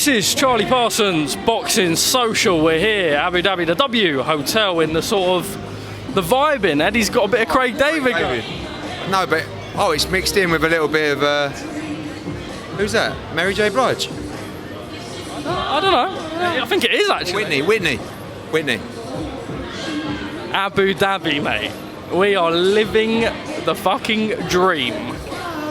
This is Charlie Parsons, Boxing Social. We're here, Abu Dhabi, the W Hotel, in the sort of the vibe in. Eddie's got a bit of Craig David going. No, but it's mixed in with a little bit of who's that? Mary J. Blige? I don't know. I think it is actually. Whitney. Abu Dhabi, mate. We are living the fucking dream.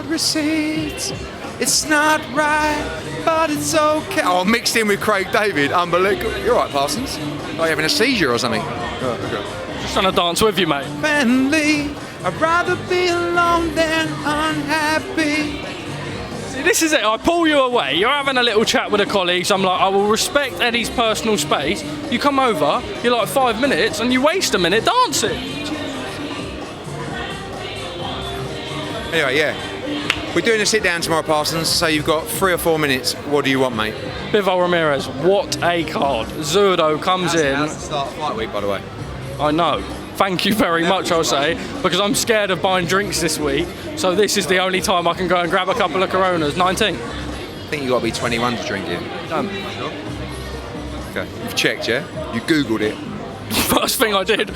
Receipts. It's not right, but it's okay. Oh, mixed in with Craig David, unbelievable. You're right, Parsons. Like you're having a seizure or something. Oh, okay. Just trying to dance with you, mate. Friendly, I'd rather be alone than unhappy. See, this is it. I pull you away. You're having a little chat with the colleagues. I'm like, I will respect Eddie's personal space. You come over, you're like 5 minutes, and you waste a minute dancing. Anyway, yeah. We're doing a sit-down tomorrow, Parsons, so you've got 3 or 4 minutes. What do you want, mate? Bivol-Ramirez, what a card. Zurdo comes in. How's the start of fight week, by the way? I know. Thank you very much, I'll say, because I'm scared of buying drinks this week, so this is the only time I can go and grab a couple of Coronas. 19. I think you've got to be 21 to drink it. Done. Sure? Okay. You've checked, yeah? You Googled it. First thing I did.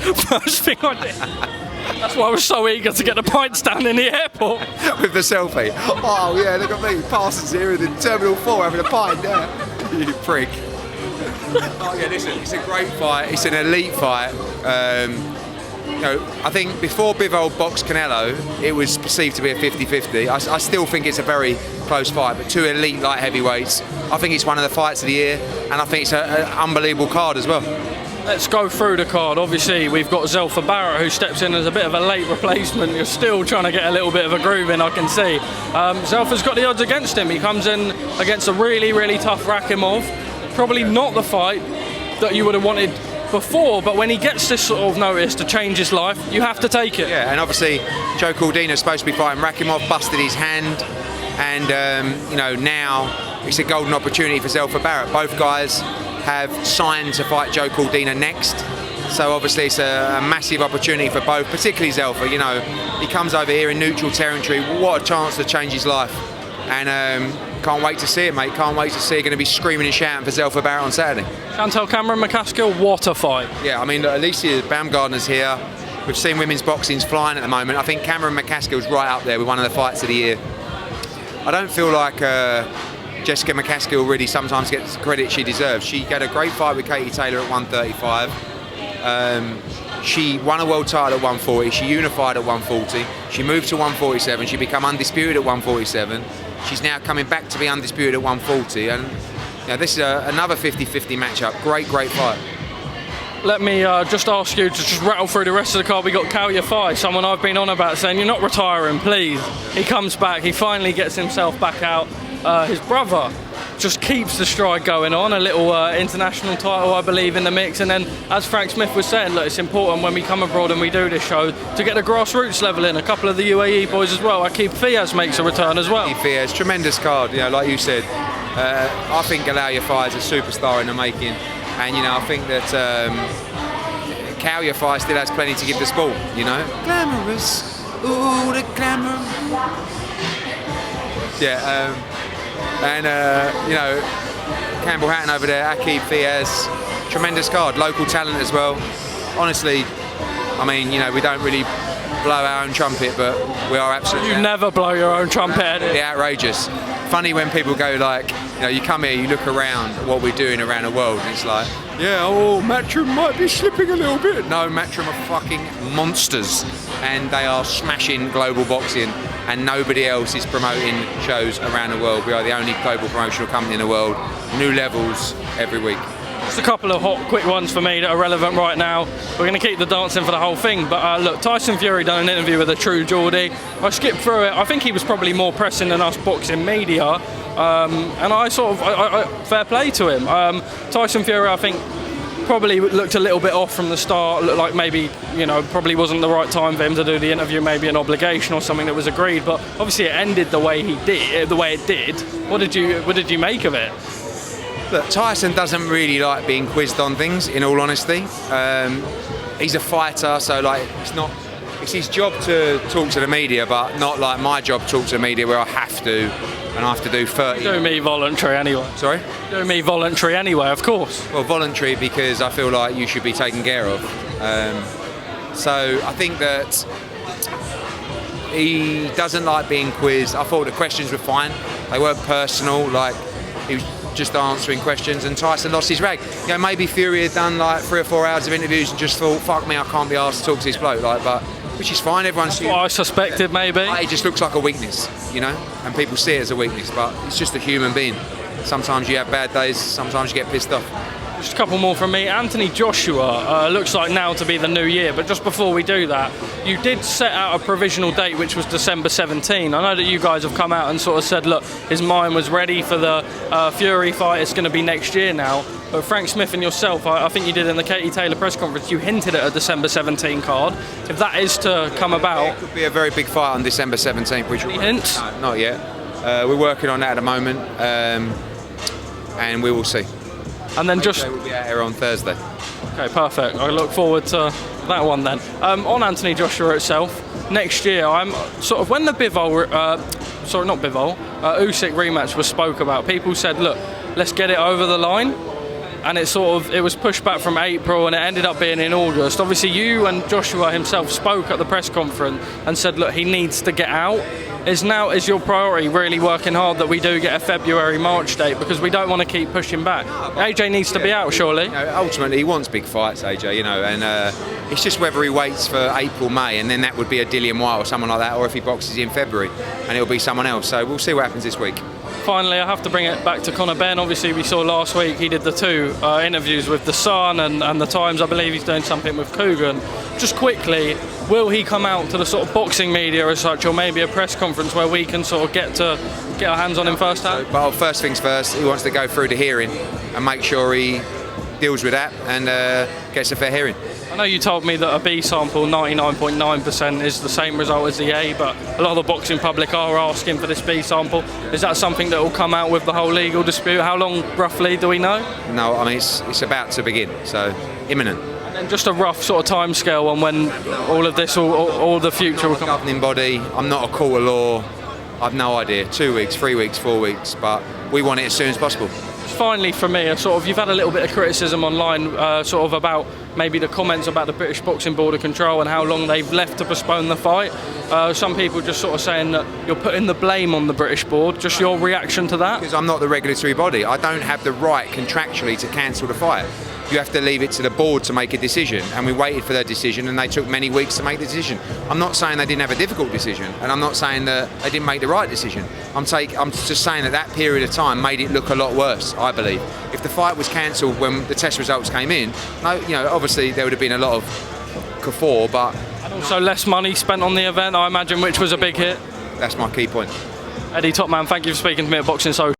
That's why I was so eager to get the pints down in the airport. With the selfie. Oh, yeah, look at me. Parsons here in Terminal 4 having a pint there. You prick. Oh, yeah, listen, it's a great fight. It's an elite fight. I think before Bivol boxed Canelo, it was perceived to be a 50-50. I still think it's a very close fight, but 2 elite light heavyweights. I think it's one of the fights of the year, and I think it's an unbelievable card as well. Let's go through the card. Obviously, we've got Zelfa Barrett, who steps in as a bit of a late replacement. You're still trying to get a little bit of a groove in, I can see. Zelfa's got the odds against him. He comes in against a really, really tough Rakhimov. Probably not the fight that you would have wanted before, but when he gets this sort of notice to change his life, you have to take it. Yeah, and obviously, Joe Cordina's supposed to be fighting Rakhimov, busted his hand, and now it's a golden opportunity for Zelfa Barrett. Both guys have signed to fight Joe Cordina next, so obviously it's a massive opportunity for both, particularly Zelfa. He comes over here in neutral territory. What a chance to change his life, and can't wait to see it, mate. Can't wait to see it. Going to be screaming and shouting for Zelfa Barrett on Saturday. Chantel Cameron McCaskill, what a fight. Yeah, I mean, Alicia Baumgardner's here. We've seen women's boxing's flying at the moment. I think Cameron McCaskill's right up there with one of the fights of the year. I don't feel like Jessica McCaskill really sometimes gets the credit she deserves. She had a great fight with Katie Taylor at 135. She won a world title at 140. She unified at 140. She moved to 147. She became undisputed at 147. She's now coming back to be undisputed at 140. And this is another 50-50 matchup. Great fight. Let me just ask you to just rattle through the rest of the card. We got Kalya Fai, someone I've been on about, saying, you're not retiring, please. He comes back. He finally gets himself back out. His brother just keeps the stride going on, a little international title, I believe, in the mix. And then, as Frank Smith was saying, look, it's important when we come abroad and we do this show to get the grassroots level in. A couple of the UAE boys as well. Aqib Fiaz makes a return as well. Aqib Fiaz, tremendous card, like you said. I think Kalya Fai is a superstar in the making, and I think that Kalya Fai still has plenty to give the sport. Glamorous, ooh, the glamour. Yeah. Campbell Hatton over there, Aqib Fiaz, tremendous card, local talent as well. Honestly, I mean, we don't really blow our own trumpet, but we are absolutely... You never blow your own trumpet, Eddie. Yeah, outrageous. Funny when people go like, you come here, you look around at what we're doing around the world, and it's like, Matchroom might be slipping a little bit. No, Matchroom are fucking monsters, and they are smashing global boxing, and nobody else is promoting shows around the world. We are the only global promotional company in the world. New levels every week. Just a couple of hot, quick ones for me that are relevant right now. We're going to keep the dancing for the whole thing, but look, Tyson Fury done an interview with a true Geordie. I skipped through it. I think he was probably more pressing than us boxing media, and I fair play to him. Tyson Fury, I think, probably looked a little bit off from the start. Looked like maybe, probably wasn't the right time for him to do the interview, maybe an obligation or something that was agreed. But obviously, it ended the way it did. What did you make of it? Look, Tyson doesn't really like being quizzed on things, in all honesty. He's a fighter, so it's his job to talk to the media, but not like my job to talk to the media where I have to. and I have to do 30. Do me voluntary anyway. Sorry? Do me voluntary anyway, of course. Well, voluntary because I feel like you should be taken care of. So I think that he doesn't like being quizzed. I thought the questions were fine. They weren't personal, like he was just answering questions, and Tyson lost his rag. You know, maybe Fury had done like 3 or 4 hours of interviews and just thought, fuck me, I can't be asked to talk to this bloke, like, but which is fine, everyone's That's what I suspected, maybe. It just looks like a weakness, you know, and people see it as a weakness, but it's just a human being. Sometimes you have bad days, sometimes you get pissed off. Just a couple more from me. Anthony Joshua, looks like now to be the new year, but just before we do that, you did set out a provisional date which was December 17. I know that you guys have come out and sort of said, look, his mind was ready for the Fury fight, it's going to be next year now. But Frank Smith and yourself, I think you did in the Katie Taylor press conference, you hinted at a December 17 card. If that is to come about... It could be a very big fight on December 17th. Which any hints? No, not yet. We're working on that at the moment, and we will see. And then just... We'll be out here on Thursday. Okay, perfect. I look forward to that one then. On Anthony Joshua itself, next year, I'm sort of... When the Usyk rematch was spoke about, people said, look, let's get it over the line. And it was pushed back from April and it ended up being in August. Obviously you and Joshua himself spoke at the press conference and said, look, he needs to get out. Is your priority really working hard that we do get a February, March date, because we don't want to keep pushing back? AJ needs to be out, surely. You know, ultimately, he wants big fights, AJ, you know, and it's just whether he waits for April, May, and then that would be a Dillian White or someone like that, or if he boxes in February, and it'll be someone else. So we'll see what happens this week. Finally, I have to bring it back to Conor Benn. Obviously, we saw last week he did the 2 interviews with The Sun and The Times. I believe he's doing something with Coogan. Just quickly, will he come out to the sort of boxing media as such, or maybe a press conference where we can sort of get our hands on him first hand? But first things first, he wants to go through the hearing and make sure he deals with that and gets a fair hearing. I know you told me that a B sample, 99.9%, is the same result as the A, but a lot of the boxing public are asking for this B sample. Is that something that will come out with the whole legal dispute? How long, roughly, do we know? No, I mean, it's about to begin, so imminent. And then just a rough sort of timescale on when all of this, all the future will come. Governing body, I'm not a court of law, I've no idea. 2 weeks, 3 weeks, 4 weeks, but we want it as soon as possible. Finally, for me, you've had a little bit of criticism online, sort of about maybe the comments about the British Boxing Board of Control and how long they've left to postpone the fight. Some people just sort of saying that you're putting the blame on the British Board. Just your reaction to that? Because I'm not the regulatory body. I don't have the right contractually to cancel the fight. You have to leave it to the board to make a decision, and we waited for their decision, and they took many weeks to make the decision. I'm not saying they didn't have a difficult decision, and I'm not saying that they didn't make the right decision. I'm just saying that period of time made it look a lot worse, I believe. If the fight was cancelled when the test results came in, obviously there would have been a lot of guffaw, but... And also less money spent on the event, I imagine, which was a big hit. That's my key point. Eddie Topman, thank you for speaking to me at Boxing Social.